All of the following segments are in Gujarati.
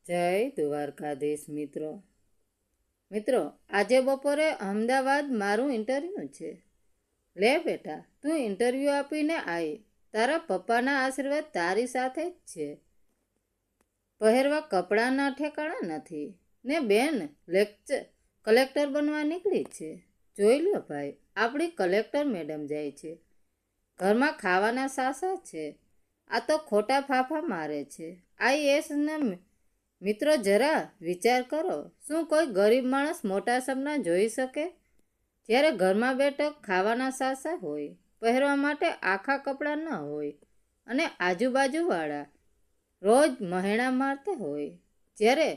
જય દ્વારકાધીશ મિત્રો આજે બપોરે અમદાવાદ મારું ઇન્ટરવ્યૂ છે. લે બેટા, તું ઇન્ટરવ્યૂ આપીને આવી. તારા પપ્પાના આશીર્વાદ તારી સાથે જ છે. પહેરવા કપડાના ઠેકાણા નથી ને બેન કલેક્ટર બનવા નીકળી છે. જોઈ લો ભાઈ, આપણી કલેક્ટર મેડમ જાય છે. ઘરમાં ખાવાના સાસા છે. આ તો ખોટા ફાફા મારે છે. IAS ને મિત્રો જરા વિચાર કરો, શું કોઈ ગરીબ માણસ મોટા સપના જોઈ શકે? જ્યારે ઘરમાં બેઠક ખાવાના સાસા હોય, પહેરવા માટે આખા કપડાં ન હોય અને આજુબાજુવાળા રોજ મહેણા મારતા હોય, જ્યારે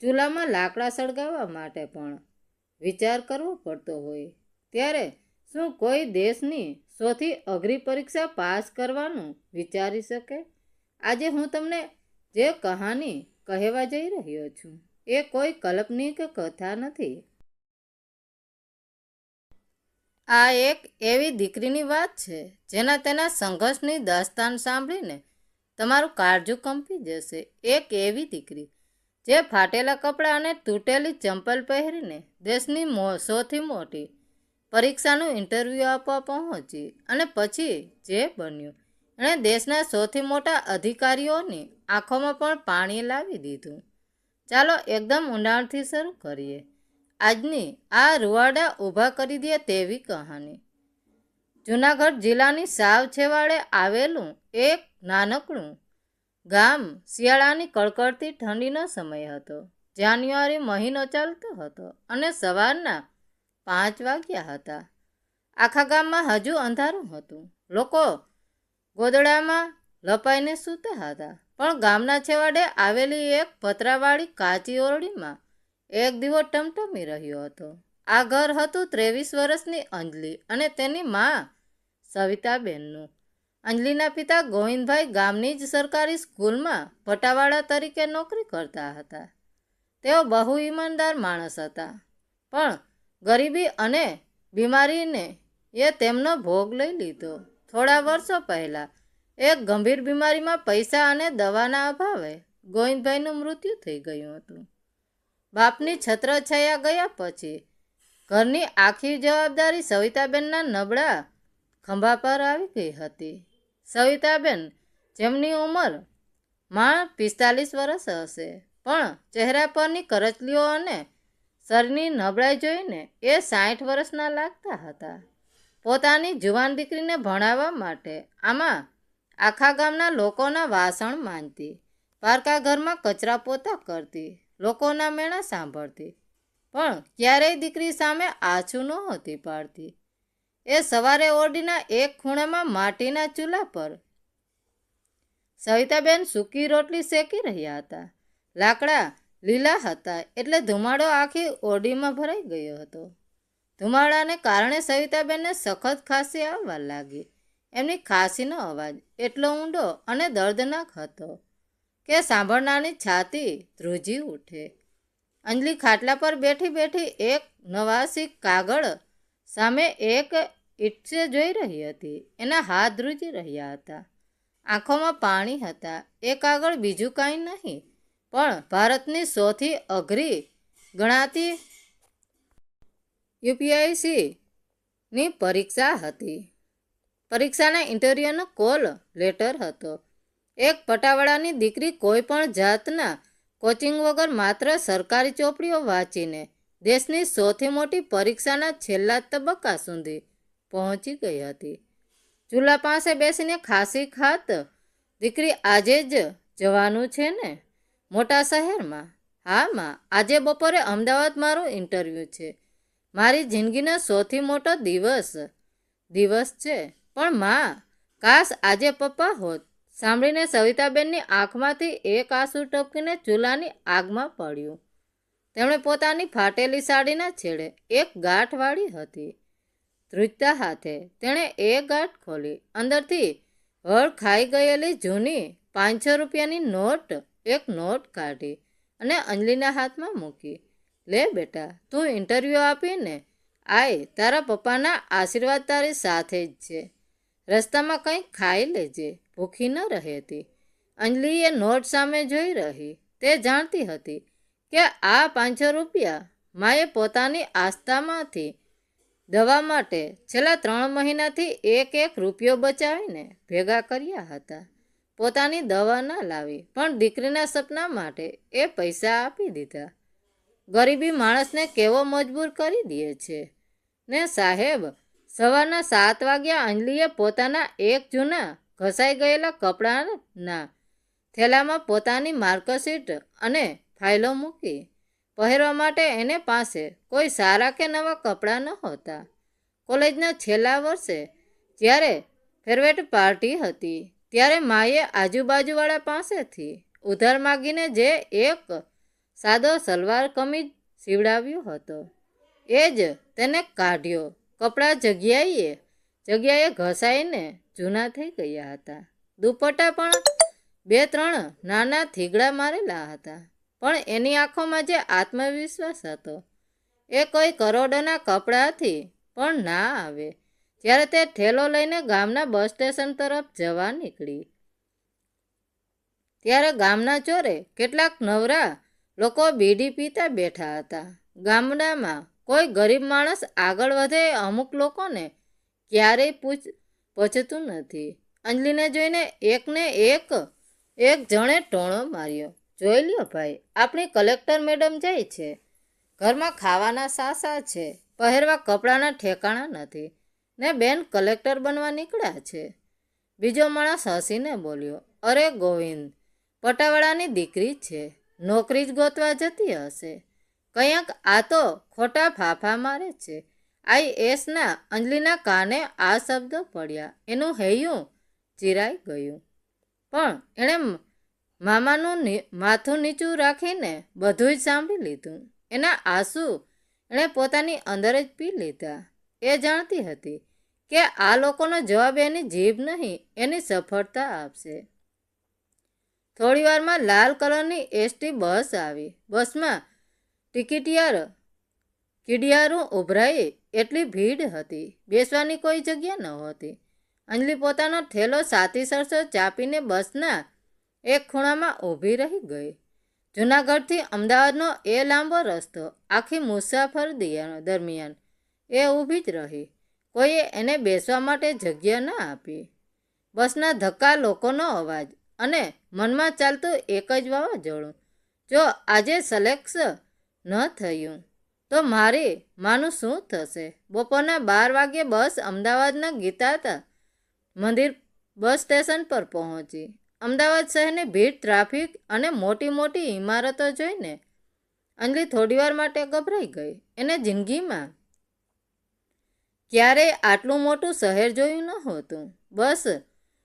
ચૂલામાં લાકડા સળગાવવા માટે પણ વિચાર કરવો પડતો હોય, ત્યારે શું કોઈ દેશની સૌથી અઘરી પરીક્ષા પાસ કરવાનું વિચારી શકે? આજે હું તમને જે કહાની કહેવા જઈ રહ્યો છું એ કોઈ કાલ્પનિક કથા નથી. આ એક એવી દીકરીની વાત છે જેના તેના સંઘર્ષની દાસ્તાન સાંભળીને તમારું કાળજું કંપી જશે. એક એવી દીકરી જે ફાટેલા કપડાં અને તૂટેલી ચંપલ પહેરીને દેશની સૌથી મોટી પરીક્ષાનું ઇન્ટરવ્યૂ આપવા પહોંચી, અને પછી જે બન્યું એણે દેશના સૌથી મોટા અધિકારીઓની આંખોમાં પણ પાણી લાવી દીધું. ચાલો એકદમ ઊંડાણથી શરૂ કરીએ આજની આ રૂવાડા ઊભા કરી દે તેવી કહાની. જૂનાગઢ જિલ્લાની સાવ છેવાડે આવેલું એક નાનકડું ગામ. શિયાળાની કડકડતી ઠંડીનો સમય હતો. જાન્યુઆરી મહિનો ચાલતો હતો અને સવારના 5 વાગ્યા હતા. આખા ગામમાં હજુ અંધારું હતું. લોકો ગોદડામાં લપાઈને સૂતા હતા, પણ ગામના છેવાડે આવેલી એક પતરાવાળી કાચી ઓરડીમાં એક દીવો ટમટમી રહ્યો હતો. આ ઘર હતું 23 વર્ષની અંજલિ અને તેની મા સવિતાબેનનું. અંજલિના પિતા ગોવિંદભાઈ ગામની જ સરકારી સ્કૂલમાં પટાવાળા તરીકે નોકરી કરતા હતા. તેઓ બહુ ઈમાનદાર માણસ હતા, પણ ગરીબી અને બીમારીને એ તેમનો ભોગ લઈ લીધો. થોડા વર્ષો પહેલાં એક ગંભીર બીમારીમાં પૈસા અને દવાના અભાવે ગોવિંદભાઈનું મૃત્યુ થઈ ગયું હતું. બાપની છત્રછાયા ગયા પછી ઘરની આખી જવાબદારી સવિતાબેનના નબળા ખંભા પર આવી ગઈ હતી. સવિતાબેન, જેમની ઉંમર માં 45 વર્ષ હશે, પણ ચહેરા પરની કરચલીઓ અને શરીરની નબળાઈ જોઈને એ 60 વર્ષના લાગતા હતા. પોતાની જુવાન દીકરીને ભણાવવા માટે આમાં આખા ગામના લોકોના વાસણ માંજતી, પારકા ઘરમાં કચરા પોતા કરતી, લોકોના મેણા સાંભળતી, પણ ક્યારેય દીકરી સામે આછું નહોતી પાડતી. એ સવારે ઓરડીના એક ખૂણામાં માટીના ચૂલા પર સવિતાબેન સૂકી રોટલી શેકી રહ્યા હતા. લાકડા લીલા હતા એટલે ધુમાડો આખી ઓરડીમાં ભરાઈ ગયો હતો. ધુમાડાને કારણે સવિતાબેનને સખત ખાંસી આવવા લાગી. એમની ખાંસીનો અવાજ એટલો ઊંડો અને દર્દનાક હતો કે સાંભળનારની છાતી ધ્રુજી ઉઠે. અંજલિ ખાટલા પર બેઠી બેઠી એક નવાસી કાગળ સામે એક ઈંટસે જોઈ રહી હતી. એના હાથ ધ્રુજી રહ્યા હતા, આંખોમાં પાણી હતા. એ કાગળ બીજું કાંઈ નહીં પણ ભારતની સૌથી અઘરી ગણાતી UPSCની પરીક્ષા હતી. પરીક્ષાના ઇન્ટરવ્યૂનો કોલ લેટર હતો. એક પટાવાળાની દીકરી કોઈ પણ જાતના કોચિંગ વગર માત્ર સરકારી ચોપડીઓ વાંચીને દેશની સૌથી મોટી પરીક્ષાના છેલ્લા તબક્કા સુધી પહોંચી ગઈ હતી. ચૂલા પાસે બેસીને ખાંસી ખાત, દીકરી આજે જ જવાનું છે ને મોટા શહેરમાં? હા માં, આજે બપોરે અમદાવાદ મારું ઇન્ટરવ્યૂ છે. મારી જિંદગીનો સૌથી મોટો દિવસ છે. પણ માં, કાશ આજે પપ્પા હોત. સાંભળીને સવિતાબેનની આંખમાંથી એક આંસુ ટપકીને ચૂલાની આગમાં પડ્યું. તેમણે પોતાની ફાટેલી સાડીના છેડે એક ગાંઠ વાળી હતી. ધ્રુજતા હાથે તેણે એ ગાંઠ ખોલી અંદરથી હળ ખાઈ ગયેલી જૂની 500 રૂપિયાની એક નોટ કાઢી અને અંજલિના હાથમાં મૂકી. લે બેટા, તું ઇન્ટરવ્યૂ આપીને આય. તારા પપ્પાના આશીર્વાદ તારી સાથે જ છે. રસ્તામાં કંઈક ખાઈ લેજે, ભૂખી ન રહેતી. અંજલિ એ નોટ સામે જોઈ રહી. તે જાણતી હતી કે આ 500 રૂપિયા માએ પોતાની આસ્થામાંથી દવા માટે છેલ્લા 3 મહિનાથી એક રૂપિયો બચાવીને ભેગા કર્યા હતા. પોતાની દવા ના લાવી પણ દીકરીના સપના માટે એ પૈસા આપી દીધા. ગરીબી માણસને કેવો મજબૂર કરી દે છે ને સાહેબ. સવારના 7 વાગ્યા અંજલિએ પોતાના એક જૂના ઘસાઈ ગયેલા કપડાના થેલામાં પોતાની માર્કશીટ અને ફાઇલો મૂકી. પહેરવા માટે એને પાસે કોઈ સારા કે નવા કપડાં નહોતા. કોલેજના છેલ્લા વર્ષે જ્યારે ફેરવેટ પાર્ટી હતી ત્યારે માએ આજુબાજુવાળા પાસેથી ઉધાર માગીને જે એક સાદો સલવાર કમીજ સીવડાવ્યો હતો એ જ તેને કાઢ્યો. કપડાં જગ્યાએ ઘસાઈને જૂના થઈ ગયા હતા. દુપટ્ટા પણ 2-3 નાના થીગડા મારેલા હતા. પણ એની આંખોમાં જે આત્મવિશ્વાસ હતો એ કોઈ કરોડોના કપડાથી પણ ના આવે. જ્યારે તે ઠેલો લઈને ગામના બસ સ્ટેશન તરફ જવા નીકળી ત્યારે ગામના ચોરે કેટલાક નવરા લોકો બીડી પીતા બેઠા હતા. ગામડામાં કોઈ ગરીબ માણસ આગળ વધે અમુક લોકોને ક્યારેય પહોંચતું નથી. અંજલિને જોઈને એકને એક જણે ટોણો માર્યો. જોઈ લ્યો ભાઈ, આપણી કલેક્ટર મેડમ જાય છે. ઘરમાં ખાવાના સાસા છે, પહેરવા કપડાના ઠેકાણા નથી ને બેન કલેક્ટર બનવા નીકળ્યા છે. બીજો માણસ હસીને બોલ્યો, અરે ગોવિંદ, પટાવાળાની દીકરી છે, નોકરી જ ગોતવા જતી હશે. કંઈક આ તો ખોટા ફાફા મારે છે. IASના અંજલિના કાને આ શબ્દો પડ્યા. એનું હૈયું ચીરાઈ ગયું. પણ એણે મામાનું માથું નીચું રાખીને બધું જ સાંભળી લીધું. એના આંસુ એણે પોતાની અંદર જ પી લીધા. એ જાણતી હતી કે આ લોકોનો જવાબ એની જીભ નહીં, એની સફળતા આપશે. થોડી વારમાં લાલ કલરની ST બસ આવી. બસમાં કીડિયારું ઉભરાઈ એટલી ભીડ હતી, બેસવાની કોઈ જગ્યા નહોતી. અંજલિ પોતાનો થેલો સાથી સરસો ચાપીને બસના એક ખૂણામાં ઊભી રહી ગઈ. જૂનાગઢથી અમદાવાદનો એ લાંબો રસ્તો આખી મુસાફરી દરમિયાન એ ઊભી જ રહી. કોઈએ એને બેસવા માટે જગ્યા ન આપી. બસના ધક્કા, લોકોનો અવાજ અને મનમાં ચાલતું એક જ વાવાઝોડું, જો આજે સિલેક્ટ ન થયું તો મારી માનું શું થશે? બપોરના 12 વાગ્યે બસ અમદાવાદના ગીતા મંદિર બસ સ્ટેશન પર પહોંચી. અમદાવાદ શહેરની ભીડ, ટ્રાફિક અને મોટી મોટી ઇમારતો જોઈને અંજલિ થોડીવાર માટે ગભરાઈ ગઈ. એને જિંદગીમાં ક્યારેય આટલું મોટું શહેર જોયું નહોતું. બસ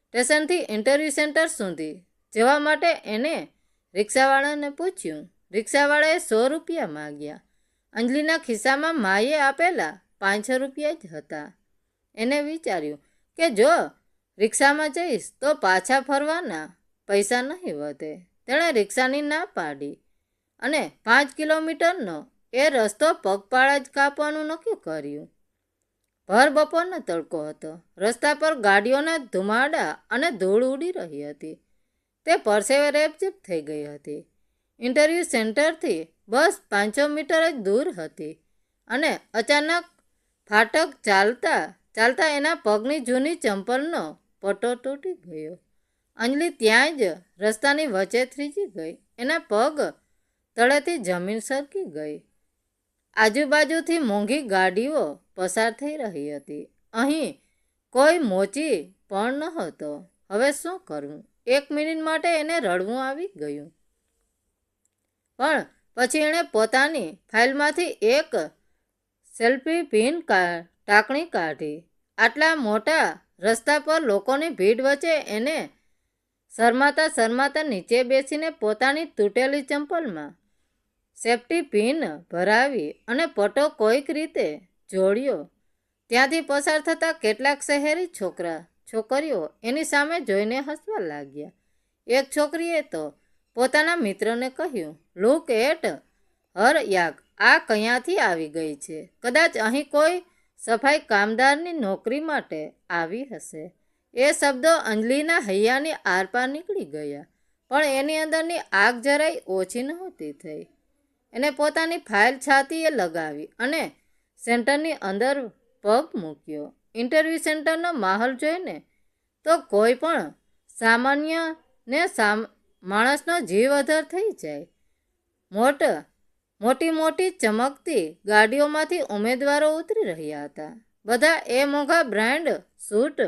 સ્ટેશનથી ઇન્ટરવ્યૂ સેન્ટર સુધી જવા માટે એને રિક્ષાવાળાને પૂછ્યું. રિક્ષાવાળાએ 100 રૂપિયા માગ્યા. અંજલિના ખિસ્સામાં માએ આપેલા 500 રૂપિયા જ હતા. એને વિચાર્યું કે જો રિક્ષામાં જઈશ તો પાછા ફરવાના પૈસા નહીં વધે. તેણે રિક્ષાની ના પાડી અને 5 કિલોમીટરનો એ રસ્તો પગપાળા જ કાપવાનું નક્કી કર્યું. ભર બપોરનો તડકો હતો. રસ્તા પર ગાડીઓના ધુમાડા અને ધૂળ ઉડી રહી હતી. તે પરસેવે રેપઝેપ થઈ ગઈ હતી. ઇન્ટરવ્યૂ સેન્ટરથી બસ 500 મીટર જ દૂર હતી અને અચાનક ફાટક ચાલતા એના પગની જૂની ચંપલનો પટ્ટો તૂટી ગયો. અંજલિ ત્યાં જ રસ્તાની વચ્ચે થ્રીજી ગઈ. એના પગ તળેથી જમીન સરકી ગઈ. આજુબાજુથી મોંઘી ગાડીઓ પસાર થઈ રહી હતી. અહીં કોઈ મોચી પણ નહોતો. હવે શું કરવું? 1 મિનિટ માટે એને રડવું આવી ગયું. પણ પછી એણે પોતાની ફાઇલમાંથી એક સેલ્ફી પિન ટાંકણી કાઢી. આટલા મોટા રસ્તા પર લોકોની ભીડ વચ્ચે એને શરમાતા નીચે બેસીને પોતાની તૂટેલી ચંપલમાં સેફ્ટી પિન ભરાવી અને પટ્ટો કોઈક રીતે જોડ્યો. ત્યાંથી પસાર થતા કેટલાક શહેરી છોકરીઓ એની સામે જોઈને હસવા લાગ્યા. એક છોકરીએ તો પોતાના મિત્રને કહ્યું, લુક એટ હર યાક, આ ક્યાંથી આવી ગઈ છે? કદાચ અહીં કોઈ સફાઈ કામદારની નોકરી માટે આવી હશે. એ શબ્દો અંજલિના હૈયાની આરપાર નીકળી ગયા. પણ એની અંદરની આગ જરાય ઓછી નહોતી થઈ. એને પોતાની ફાઇલ છાતીએ લગાવી અને સેન્ટરની અંદર પગ મૂક્યો. ઇન્ટરવ્યૂ સેન્ટરનો માહોલ જોઈને તો કોઈ પણ સામાન્ય ને માણસનો જીવ અધર થઈ જાય. મોટી મોટી ચમકતી ગાડીઓમાંથી ઉમેદવારો ઉતરી રહ્યા હતા. બધા એ મોંઘા બ્રાન્ડ સૂટ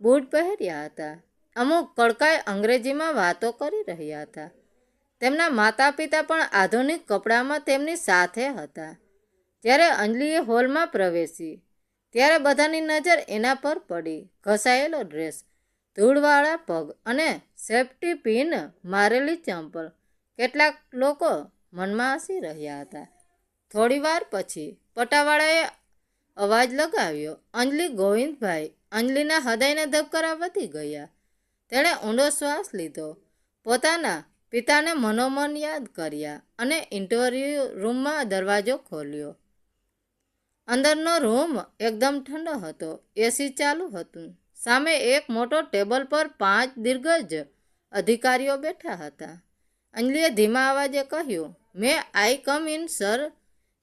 બૂટ પહેર્યા હતા. અમુક કડકાઈ અંગ્રેજીમાં વાતો કરી રહ્યા હતા. તેમના માતા પિતા પણ આધુનિક કપડામાં તેમની સાથે હતા. જ્યારે અંજલિએ હોલમાં પ્રવેશી ત્યારે બધાની નજર એના પર પડી. ઘસાયેલો ડ્રેસ, ધૂળવાળા પગ અને સેફ્ટી પિન મારેલી ચંપલ. કેટલાક લોકો મનમાં હસી રહ્યા હતા. થોડી વાર પછી પટાવાળાએ અવાજ લગાવ્યો, અંજલિ ગોવિંદભાઈ. અંજલિના હૃદયના ધબકારા વધી ગયા. તેણે ઊંડો શ્વાસ લીધો, પોતાના પિતાને મનોમન યાદ કર્યા અને ઇન્ટરવ્યૂ રૂમમાં દરવાજો ખોલ્યો. અંદરનો રૂમ એકદમ ઠંડો હતો. એસી ચાલુ હતું. સામે એક મોટો ટેબલ પર 5 દિગ્ગજ અધિકારીઓ બેઠા હતા. અંજલિએ ધીમા અવાજે કહ્યું, મે આઈ કમ ઇન સર?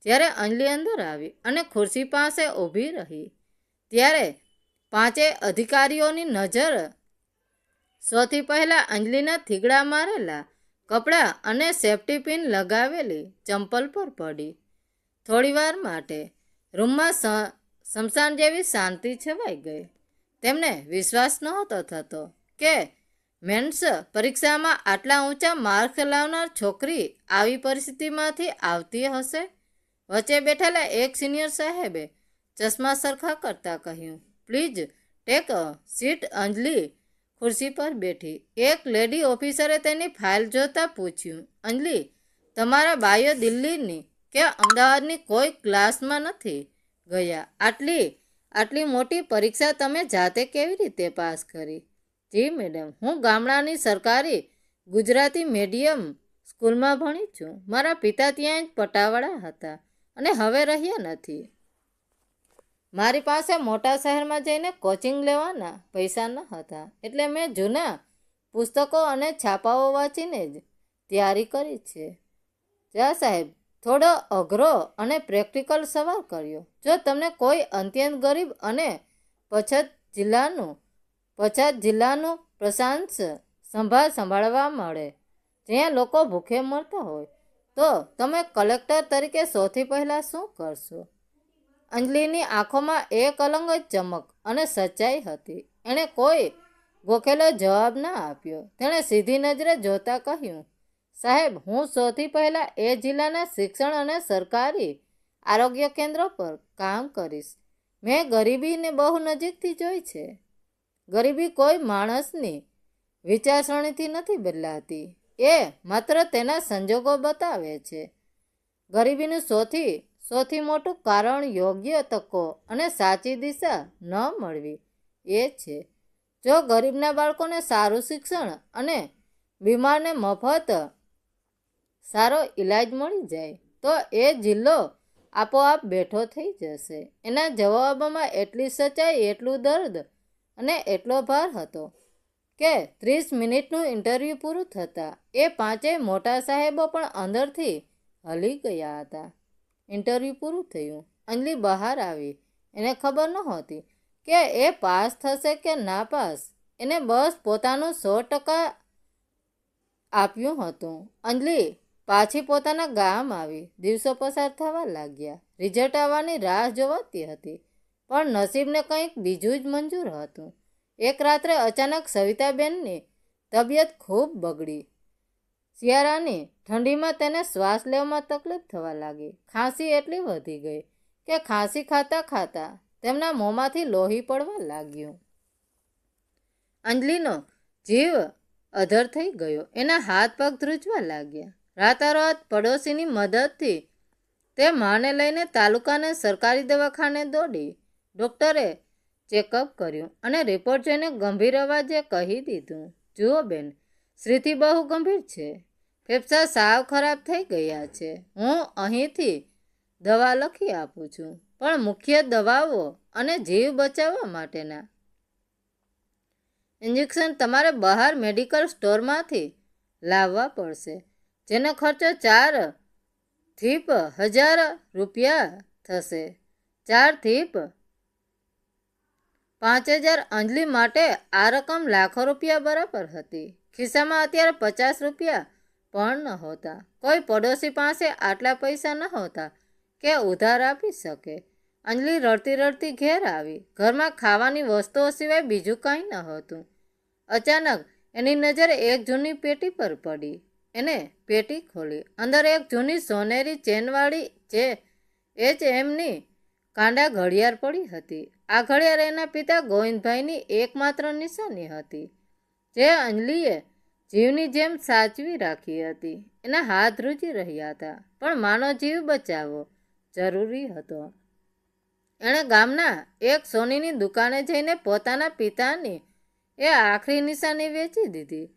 જ્યારે અંજલિ અંદર આવી અને ખુરશી પાસે ઊભી રહી ત્યારે 5 અધિકારીઓની નજર સૌથી પહેલાં અંજલિના થીગડા મારેલા કપડાં અને સેફ્ટી પિન લગાવેલી ચંપલ પર પડી. થોડીવાર માટે રૂમમાં સ્મશાન જેવી શાંતિ છવાઈ ગઈ. તેમને વિશ્વાસ નહોતો થતો કે મેન્સ પરીક્ષામાં આટલા ઊંચા માર્ક લાવનાર છોકરી આવી પરિસ્થિતિમાંથી આવતી હશે. વચ્ચે બેઠેલા એક સિનિયર સાહેબે ચશ્મા સરખા કરતા કહ્યું, પ્લીઝ ટેક અ સીટ. અંજલિ ખુરશી પર બેઠી. એક લેડી ઓફિસરે તેની ફાઇલ જોતા પૂછ્યું, અંજલિ, તમારા બાયો દિલ્હીની કે અમદાવાદની કોઈ ક્લાસમાં નથી ગયા? આટલી મોટી પરીક્ષા તમે જાતે કેવી રીતે પાસ કરી? જી મેડમ, હું ગામડાની સરકારી ગુજરાતી મીડિયમ સ્કૂલમાં ભણી છું. મારા પિતા ત્યાં જ પટાવાળા હતા અને હવે રહ્યા નથી. મારી પાસે મોટા શહેરમાં જઈને કોચિંગ લેવાના પૈસા ન હતા, એટલે મેં જૂના પુસ્તકો અને છાપાઓ વાંચીને જ તૈયારી કરી છે. જા સાહેબ થોડો અઘરો અને પ્રેક્ટિકલ સવાલ કર્યો. જો તમને કોઈ અત્યંત ગરીબ અને પછાત જિલ્લાનું પ્રશાંત સંભાળવા મળે, જ્યાં લોકો ભૂખે મરતા હોય, તો તમે કલેક્ટર તરીકે સૌથી પહેલાં શું કરશો? અંજલિની આંખોમાં એક અલગ જ ચમક અને સચ્ચાઈ હતી. એણે કોઈ ગોખેલો જવાબ ના આપ્યો. તેણે સીધી નજરે જોતા કહ્યું, સાહેબ, હું સૌથી પહેલાં એ જિલ્લાના શિક્ષણ અને સરકારી આરોગ્ય કેન્દ્ર પર કામ કરીશ. મેં ગરીબીને બહુ નજીકથી જોઈ છે. ગરીબી કોઈ માણસની વિચારસરણીથી નથી બદલાતી, એ માત્ર તેના સંજોગો બતાવે છે. ગરીબીનું સૌથી મોટું કારણ યોગ્ય તકો અને સાચી દિશા ન મળવી એ છે. જો ગરીબના બાળકોને સારું શિક્ષણ અને બીમારને મફત સારો ઈલાજ મળી જાય તો એ જિલ્લો આપોઆપ બેઠો થઈ જશે. એના જવાબમાં એટલી સચ્ચાઈ, એટલું દર્દ અને એટલો ભાર હતો કે 30 મિનિટનું ઇન્ટરવ્યૂ પૂરું થતાં એ 5 મોટા સાહેબો પણ અંદરથી હલી ગયા હતા. ઇન્ટરવ્યૂ પૂરું થયું. અંજલિ બહાર આવી. એને ખબર નહોતી કે એ પાસ થશે કે ના પાસ. એને બસ પોતાનું 100% આપ્યું હતું. અંજલિ પાછી પોતાના ગામ આવી. દિવસો પસાર થવા લાગ્યા. રિઝલ્ટ આવવાની રાહ જોવાતી હતી, પણ નસીબને કંઈક બીજું જ મંજૂર હતું. એક રાત્રે અચાનક સવિતાબેનની તબિયત ખૂબ બગડી. શિયાળાની ઠંડીમાં તેને શ્વાસ લેવામાં તકલીફ થવા લાગી. ખાંસી એટલી વધી ગઈ કે ખાંસી ખાતા તેમના મોંમાંથી લોહી પડવા લાગ્યું. અંજલિનો જીવ અધર થઈ ગયો. એના હાથ પગ ધ્રુજવા લાગ્યા. રાતોરાત પડોશીની મદદથી તે માને લઈને તાલુકાના સરકારી દવાખાને દોડી. ડૉક્ટરે ચેકઅપ કર્યું અને રિપોર્ટ જોઈને ગંભીર અવાજે કહી દીધું, જુઓ બેન, સ્થિતિ બહુ ગંભીર છે. ફેફસા સાવ ખરાબ થઈ ગયા છે. હું અહીંથી દવા લખી આપું છું, પણ મુખ્ય દવાઓ અને જીવ બચાવવા માટેના ઇન્જેક્શન તમારે બહાર મેડિકલ સ્ટોરમાંથી લાવવા પડશે, જેનો ખર્ચો 4,000 રૂપિયા થશે. 4,000 અંજલિ માટે આ રકમ લાખો રૂપિયા બરાબર હતી. ખિસ્સામાં અત્યારે 50 રૂપિયા પણ નહોતા. કોઈ પડોશી પાસે આટલા પૈસા નહોતા કે ઉધાર આપી શકે. અંજલિ રડતી રડતી ઘેર આવી. ઘરમાં ખાવાની વસ્તુઓ સિવાય બીજું કંઈ નહોતું. અચાનક એની નજર એક જૂની પેટી પર પડી. એને પેટી ખોલી. અંદર એક જૂની સોનેરી ચેનવાળી એમની કાંડા ઘડિયાળ પડી હતી. આ ઘડિયાળ એના પિતા ગોવિંદભાઈની એકમાત્ર નિશાની હતી, જે અંજલિએ જીવની જેમ સાચવી રાખી હતી. એના હાથ ધ્રુજી રહ્યા હતા, પણ માનો જીવ બચાવવો જરૂરી હતો. એણે ગામના એક સોનીની દુકાને જઈને પોતાના પિતાની એ આખરી નિશાની વેચી દીધી.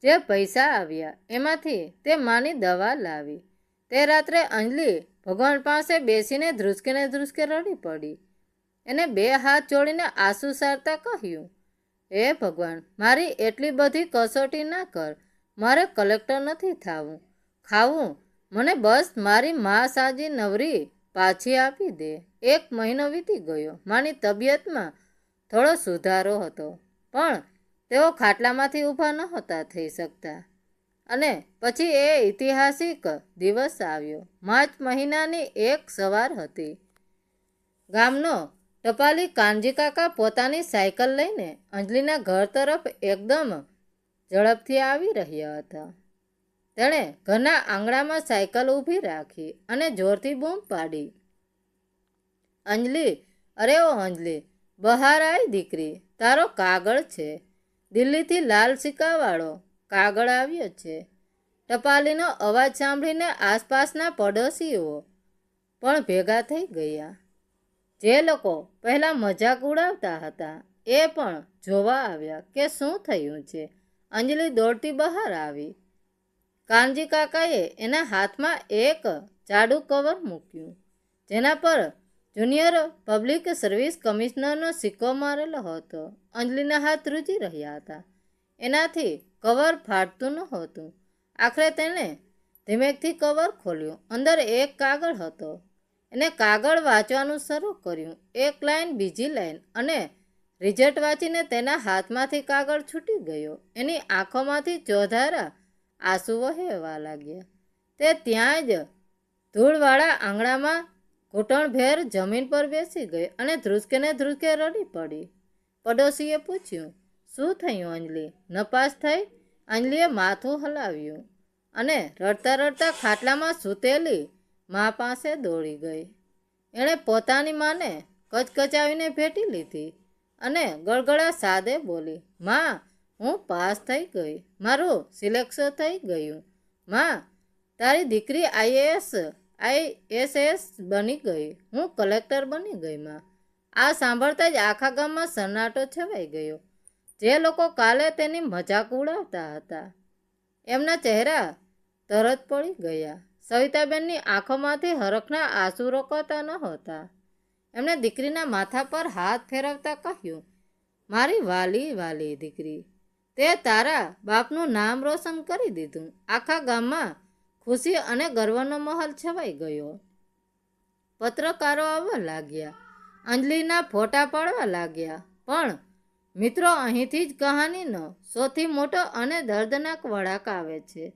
જે પૈસા આવ્યા એમાંથી તે માની દવા લાવી. તે રાત્રે અંજલિ ભગવાન પાસે બેસીને ધ્રુસકે રડી પડી. એને 2 હાથ જોડીને આંસુ સારતા કહ્યું, હે ભગવાન, મારી એટલી બધી કસોટી ના કર. મારે કલેક્ટર નથી ખાવું. મને બસ મારી મા સાજી નવરી પાછી આપી દે. 1 મહિનો વીતી ગયો. માની તબિયતમાં થોડો સુધારો હતો, પણ તેઓ ખાટલામાંથી ઊભા નહોતા થઈ શકતા. અને પછી એ ઐતિહાસિક દિવસ આવ્યો. માર્ચ મહિનાની એક સવાર હતી. ગામનો ટપાલી કાનજી કાકા પોતાની સાયકલ લઈને અંજલિના ઘર તરફ એકદમ ઝડપથી આવી રહ્યા હતા. તેણે ઘરના આંગણામાં સાયકલ ઊભી રાખી અને જોરથી બૂમ પાડી, અંજલિ, અરે ઓ અંજલિ, બહાર આય દીકરી, તારો કાગળ છે. દિલ્હીથી લાલ સિક્કાવાળો કાગળ આવ્યો છે. ટપાલીનો અવાજ સાંભળીને આસપાસના પડોશીઓ પણ ભેગા થઈ ગયા. જે લોકો પહેલાં મજાક ઉડાવતા હતા એ પણ જોવા આવ્યા કે શું થયું છે. અંજલિ દોડતી બહાર આવી. કાનજી કાકાએ એના હાથમાં એક જાડું કવર મૂક્યું, જેના પર જુનિયર પબ્લિક સર્વિસ કમિશનરનો સિક્કો મારેલો હતો. અંજલિના હાથ ધ્રુજી રહ્યા હતા. એનાથી કવર ફાટતું નહોતું. આખરે તેણે ધીમેકથી કવર ખોલ્યું. અંદર એક કાગળ હતો. એને કાગળ વાંચવાનું શરૂ કર્યું. એક લાઈન, બીજી લાઈન, અને રિઝલ્ટ વાંચીને તેના હાથમાંથી કાગળ છૂટી ગયો. એની આંખોમાંથી ચોધારા આંસુ વહેવા લાગ્યા. તે ત્યાં જ ધૂળવાળા આંગણામાં ઘૂંટણભેર જમીન પર બેસી ગઈ અને ધ્રુસકે રડી પડી. પડોશીએ પૂછ્યું, શું થયું અંજલિ? નપાસ થઈ? અંજલિએ માથું હલાવ્યું અને રડતા રડતા ખાટલામાં સૂતેલી મા પાસે દોડી ગઈ. એણે પોતાની માને કચકચાવીને ભેટી લીધી અને ગળગળા સાદે બોલી, માં, હું પાસ થઈ ગઈ. મારું સિલેક્શન થઈ ગયું. માં, તારી દીકરી IAS બની ગઈ. હું કલેક્ટર બની ગઈ. માં. આ સાંભળતા જ આખા ગામમાં સન્નાટો છવાઈ ગયો. જે લોકો કાલે તેની મજાક ઉડાવતા હતા એમના ચહેરા તરત પડી ગયા. સવિતાબેનની આંખોમાંથી હરખના આંસુ રોકાતા નહોતા. એમણે દીકરીના માથા પર હાથ ફેરવતા કહ્યું, મારી વાલી દીકરી, તે તારા બાપનું નામ રોશન કરી દીધું. આખા ગામમાં ખુશી અને ગર્વનો માહોલ છવાઈ ગયો. પત્રકારો આવવા લાગ્યા. અંજલિના ફોટા પાડવા લાગ્યા. પણ મિત્રો, અહીંથી જ કહાનીનો સૌથી મોટો અને દર્દનાક વળાંક આવે છે.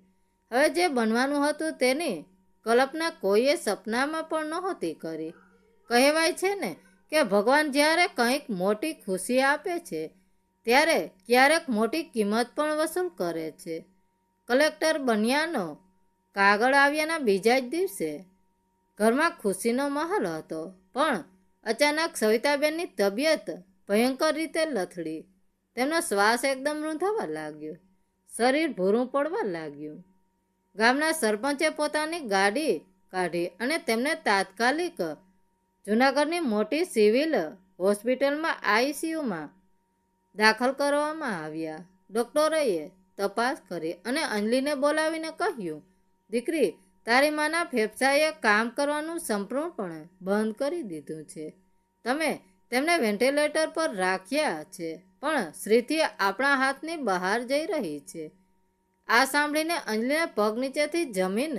હવે જે બનવાનું હતું તેની કલ્પના કોઈએ સપનામાં પણ નહોતી કરી. કહેવાય છે ને કે ભગવાન જ્યારે કંઈક મોટી ખુશી આપે છે ત્યારે ક્યારેક મોટી કિંમત પણ વસૂલ કરે છે. કલેક્ટર બન્યાનો કાગળ આવ્યાના બીજા જ દિવસે ઘરમાં ખુશીનો માહોલ હતો. પણ અચાનક સવિતાબેનની તબિયત ભયંકર રીતે લથડી. તેમનો શ્વાસ એકદમ રૂંધાવા લાગ્યો. શરીર ભૂરું પડવા લાગ્યું. ગામના સરપંચે પોતાની ગાડી કાઢી અને તેમને તાત્કાલિક જૂનાગઢની મોટી સિવિલ હોસ્પિટલમાં ICUમાં દાખલ કરવામાં આવ્યા. ડૉક્ટરોએ તપાસ કરી અને અંજલિને બોલાવીને કહ્યું, દીકરી, તારી માના ફેફસાએ કામ કરવાનું સંપૂર્ણપણે બંધ કરી દીધું છે. તમે તેમને વેન્ટિલેટર પર રાખ્યા છે, પણ શ્રીથી આપણા હાથની બહાર જઈ રહી છે. આ સાંભળીને અંજલિના પગ નીચેથી જમીન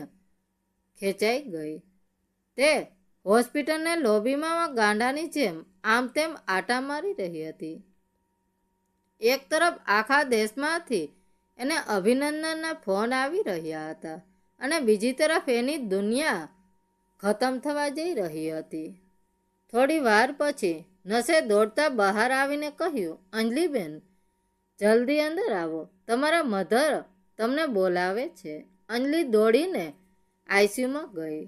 ખેંચાઈ ગઈ. તે હોસ્પિટલને લોબીમાં ગાંડાની જેમ આમ તેમ આટા મારી રહી હતી. એક તરફ આખા દેશમાંથી એને અભિનંદનના ફોન આવી રહ્યા હતા અને બીજી તરફ એની દુનિયા ખતમ થવા જઈ રહી હતી. થોડી વાર પછી નસે દોડતા બહાર આવીને કહ્યું, અંજલિબેન, જલ્દી અંદર આવો, તમારા મધર તમને બોલાવે છે. અંજલિ દોડીને આઈસીયુમાં ગઈ.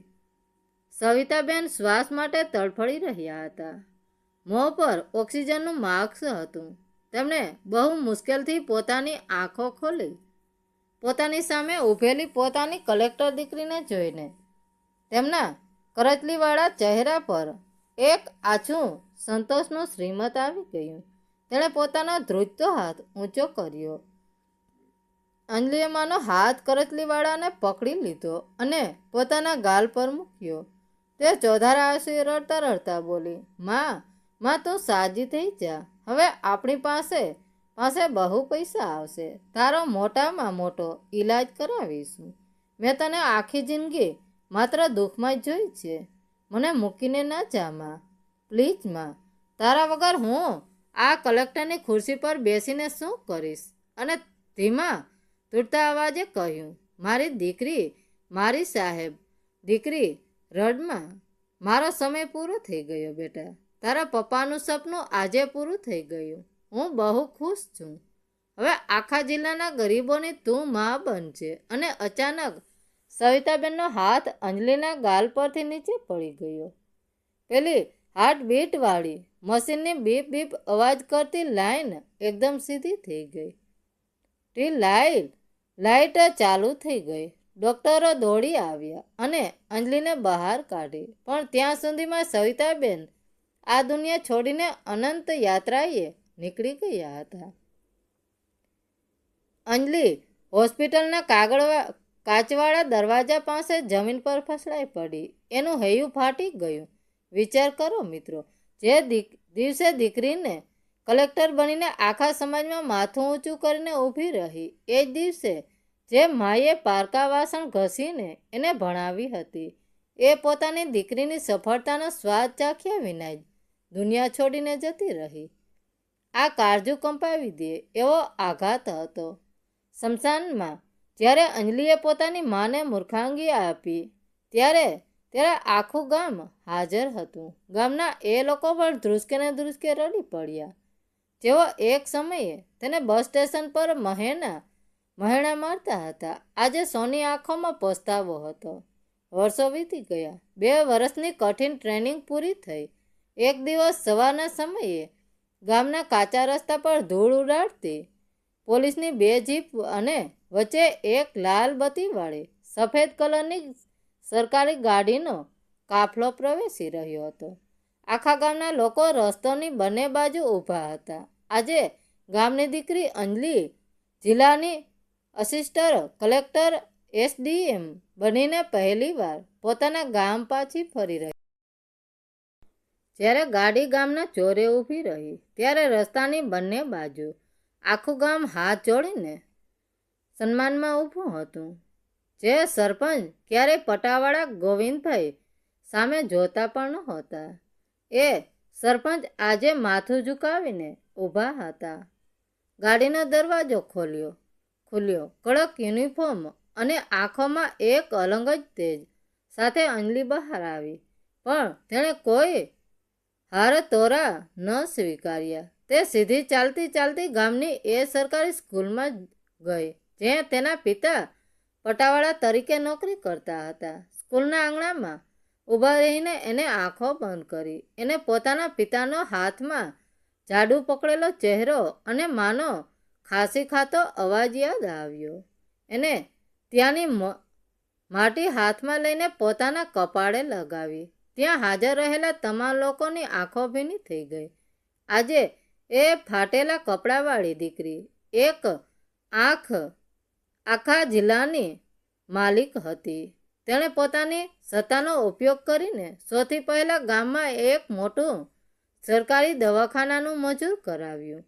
સવિતાબેન શ્વાસ માટે તડફડી રહ્યા હતા. મોં પર ઓક્સિજનનું માસ્ક હતું. તેમણે બહુ મુશ્કેલથી પોતાની આંખો ખોલી. પોતાની સામે ઊભેલી પોતાની કલેક્ટર દીકરીને જોઈને તેમના કરચલીવાળા ચહેરા પર એક આછું સંતોષનું શ્રીમત આવી ગયું. તેણે પોતાનો ધ્રુજતો હાથ ઊંચો કર્યો. અંજલિએ માનો હાથ કરચલીવાળાને પકડી લીધો અને પોતાના ગાલ પર મૂક્યો. તે ચોધાર આંસુએ રડતા રડતા બોલી, માં તું સાજી થઈ જા. હવે આપણી પાસે બહુ પૈસા આવશે. તારો મોટામાં મોટો ઈલાજ કરાવીશું. મેં તને આખી જિંદગી માત્ર દુઃખમાં જ જોઈ છે. મને મૂકીને ના જા માં, પ્લીઝ માં. તારા વગર હું આ કલેક્ટરની ખુરશી પર બેસીને શું કરીશ? અને ધીમા તૂટતા અવાજે કહ્યું, મારી દીકરી, મારી સાહેબ દીકરી, રડમાં. મારો સમય પૂરો થઈ ગયો બેટા. તારા પપ્પાનું સપનું આજે પૂરું થઈ ગયું. હું બહુ ખુશ છું. હવે આખા જિલ્લાના ગરીબોની તું માં બનશે. અને અચાનક સવિતાબેનનો હાથ અંજલિના ગાલ પરથી નીચે પડી ગયો. પેલી હાર્ટબીટવાળી મશીનની બીપ બીપ અવાજ કરતી લાઈન એકદમ સીધી થઈ ગઈ. લાઇટ ચાલુ થઈ ગઈ. ડૉક્ટરો દોડી આવ્યા અને અંજલિને બહાર કાઢી. પણ ત્યાં સુધીમાં સવિતાબેન આ દુનિયા છોડીને અનંત યાત્રાએ નીકળી ગયા હતા. અંજલિ હોસ્પિટલના કાચવાળા દરવાજા પાસે જમીન પર ફસડાઈ પડી. એનું હૈયું ફાટી ગયું. વિચાર કરો મિત્રો, જે દિવસે દીકરીને કલેક્ટર બનીને આખા સમાજમાં માથું ઊંચું કરીને ઊભી રહી, એ જ દિવસે જે માએ પારકા વાસણ ઘસીને એને ભણાવી હતી, એ પોતાની દીકરીની સફળતાનો સ્વાદ ચાખ્યા વિના જ દુનિયા છોડીને જતી રહી. આ કાળજું કંપાવી દે એવો આઘાત હતો. સ્મશાનમાં જ્યારે અંજલિએ પોતાની માને મૂર્ખાંગી આપી, ત્યારે આખું ગામ હાજર હતું. ગામના એ લોકો પણ ધ્રુસકે ને ધ્રુસકે રડી પડ્યા. જેઓ એક સમયે તેને બસ સ્ટેશન પર મહેણા મારતા હતા, આજે સોની આંખોમાં પસ્તાવો હતો. વર્ષો વીતી ગયા. 2 વર્ષની કઠિન ટ્રેનિંગ પૂરી થઈ. એક દિવસ સવારના સમયે ગામના કાચા રસ્તા પર ધૂળ ઉડાડતી પોલીસની 2 જીપ અને વચ્ચે એક લાલ બત્તીવાળી સફેદ કલરની સરકારી ગાડીનો કાફલો પ્રવેશી રહ્યો હતો. આખા ગામના લોકો રસ્તોની બંને બાજુ ઊભા હતા. આજે ગામની દીકરી અંજલિ જિલ્લાની અસિસ્ટન્ટ કલેક્ટર SDM બનીને પહેલીવાર પોતાના ગામ પાછી ફરી રહી. જ્યારે ગાડી ગામના ચોરે ઊભી રહી, ત્યારે રસ્તાની બંને બાજુ આખું ગામ હાથ જોડીને સન્માનમાં ઊભું હતું. જે સરપંચ ક્યારેય પટાવાળા ગોવિંદભાઈ સામે જોતા પણ નહોતા, એ સરપંચ આજે માથું ઝુકાવીને ઊભા હતા. ગાડીનો દરવાજો ખુલ્યો. કડક યુનિફોર્મ અને આંખોમાં એક અલગ જ તેજ સાથે અંજલિ બહાર આવી. પણ તેણે કોઈ હાર તોરા ન સ્વીકાર્યા. તે સીધી ચાલતી ગામની એ સરકારી સ્કૂલમાં ગઈ, જ્યાં તેના પિતા પટાવાળા તરીકે નોકરી કરતા હતા. સ્કૂલના આંગણામાં ઊભા રહીને એને આંખો બંધ કરી. એને પોતાના પિતાનો હાથમાં જાડુ પકડેલો ચહેરો અને માનો ખાંસી ખાતો અવાજ યાદ આવ્યો. એને ત્યાંની માટી હાથમાં લઈને પોતાના કપાળે લગાવી. ત્યાં હાજર રહેલા તમામ લોકોની આંખો ભીની થઈ ગઈ. આજે એ ફાટેલા કપડાવાળી દીકરી એક આખા જિલ્લાની માલિક હતી. તેણે પોતાની સત્તાનો ઉપયોગ કરીને સૌથી પહેલાં ગામમાં એક મોટું સરકારી દવાખાનાનું મંજૂર કરાવ્યું,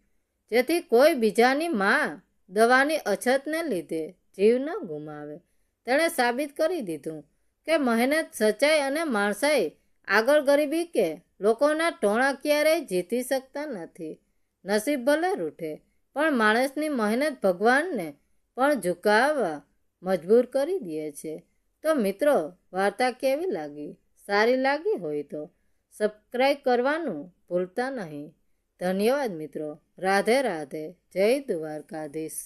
જેથી કોઈ બીજાની માં દવાની અછતને લીધે જીવ ન ગુમાવે. તેણે સાબિત કરી દીધું કે મહેનત, સચ્ચાઈ અને માણસાઈ આગળ ગરીબી કે લોકોના ટોણા ક્યારેય જીતી શકતા નથી. નસીબ ભલે રૂઠે, પણ માણસની મહેનત ભગવાનને પણ ઝુકાવવા મજબૂર કરી દે છે. તો મિત્રો, વાર્તા કેવી લાગી? સારી લાગી હોય તો સબસ્ક્રાઈબ કરવાનું ભૂલતા નહીં. ધન્યવાદ મિત્રો. રાધે રાધે. જય દ્વારકાધીશ.